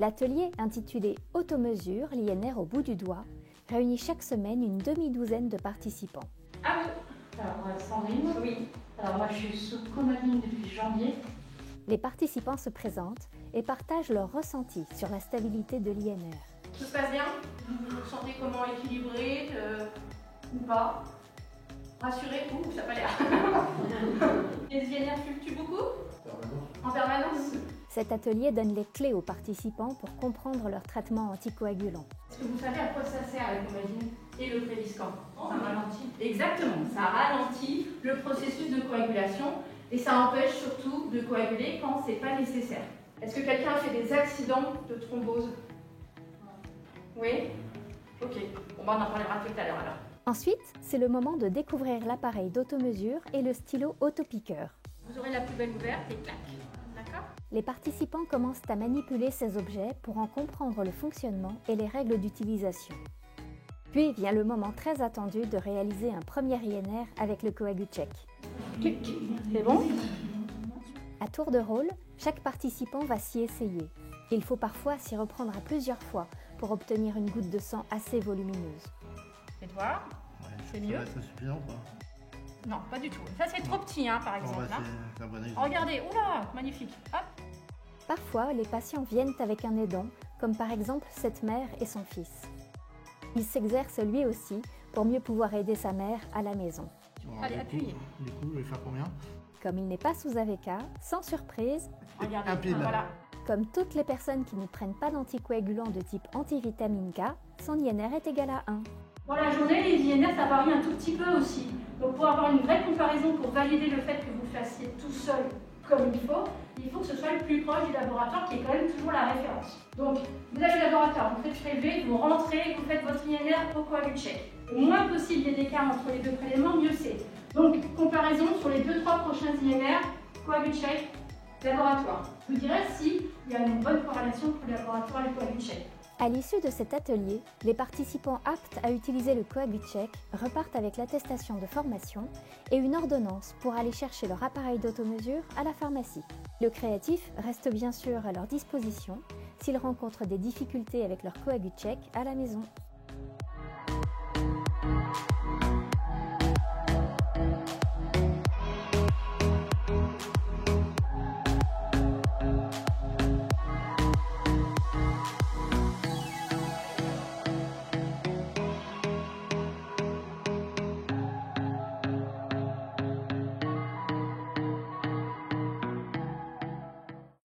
L'atelier intitulé Automesure, l'INR au bout du doigt, réunit chaque semaine une demi-douzaine de participants. Ah oui. Alors Sandrine, oui. Alors moi je suis sous comaline depuis janvier. Les participants se présentent et partagent leurs ressentis sur la stabilité de l'INR. Tout se passe bien? Vous vous sentez comment, équilibré ou pas? Rassuré? Ouh, ça n'a pas l'air. Les INR fluctuent beaucoup? En permanence? Cet atelier donne les clés aux participants pour comprendre leur traitement anticoagulant. Est-ce que vous savez à quoi ça sert la comaline et le Préviscan? Ça ralentit. Exactement, ça ralentit le processus de coagulation et ça empêche surtout de coaguler quand ce n'est pas nécessaire. Est-ce que quelqu'un a fait des accidents de thrombose? Oui? Ok, bon, on en parlera tout à l'heure alors. Ensuite, c'est le moment de découvrir l'appareil d'automesure et le stylo autopiqueur. Vous aurez la poubelle ouverte et clac. D'accord? Les participants commencent à manipuler ces objets pour en comprendre le fonctionnement et les règles d'utilisation. Puis vient le moment très attendu de réaliser un premier INR avec le Coagucheck. C'est bon? À tour de rôle, chaque participant va s'y essayer. Il faut parfois s'y reprendre à plusieurs fois pour obtenir une goutte de sang assez volumineuse. Faites voir. Ouais, C'est mieux? C'est suffisant quoi. Non, pas du tout. Ça c'est trop petit par exemple. C'est un bon exemple. Regardez, oula, magnifique. Hop. Parfois, les patients viennent avec un aidant, comme par exemple cette mère et son fils. Il s'exerce lui aussi pour mieux pouvoir aider sa mère à la maison. Bon, Allez, appuyez. Du coup, je vais faire combien? Comme il n'est pas sous AVK, sans surprise, Regardez, Un pile. voilà. comme toutes les personnes qui ne prennent pas d'anticoagulants de type antivitamine K, son INR est égal à 1. Dans la journée, les INR, ça varie un tout petit peu aussi. Donc pour avoir une vraie comparaison, pour valider le fait que vous fassiez tout seul comme il faut que ce soit le plus proche du laboratoire qui est quand même toujours la référence. Donc vous avez le laboratoire, vous faites prélever, vous rentrez, vous faites votre INR au Coagucheck. Le moins possible il y ait d'écart entre les deux prélèvements, mieux c'est. Donc comparaison sur les 2-3 prochains INR, Coagucheck, laboratoire. Je vous dirai s'il y a une bonne corrélation entre le laboratoire et le Coagucheck. À l'issue de cet atelier, les participants aptes à utiliser le Coagucheck repartent avec l'attestation de formation et une ordonnance pour aller chercher leur appareil d'automesure à la pharmacie. Le créatif reste bien sûr à leur disposition s'ils rencontrent des difficultés avec leur Coagucheck à la maison.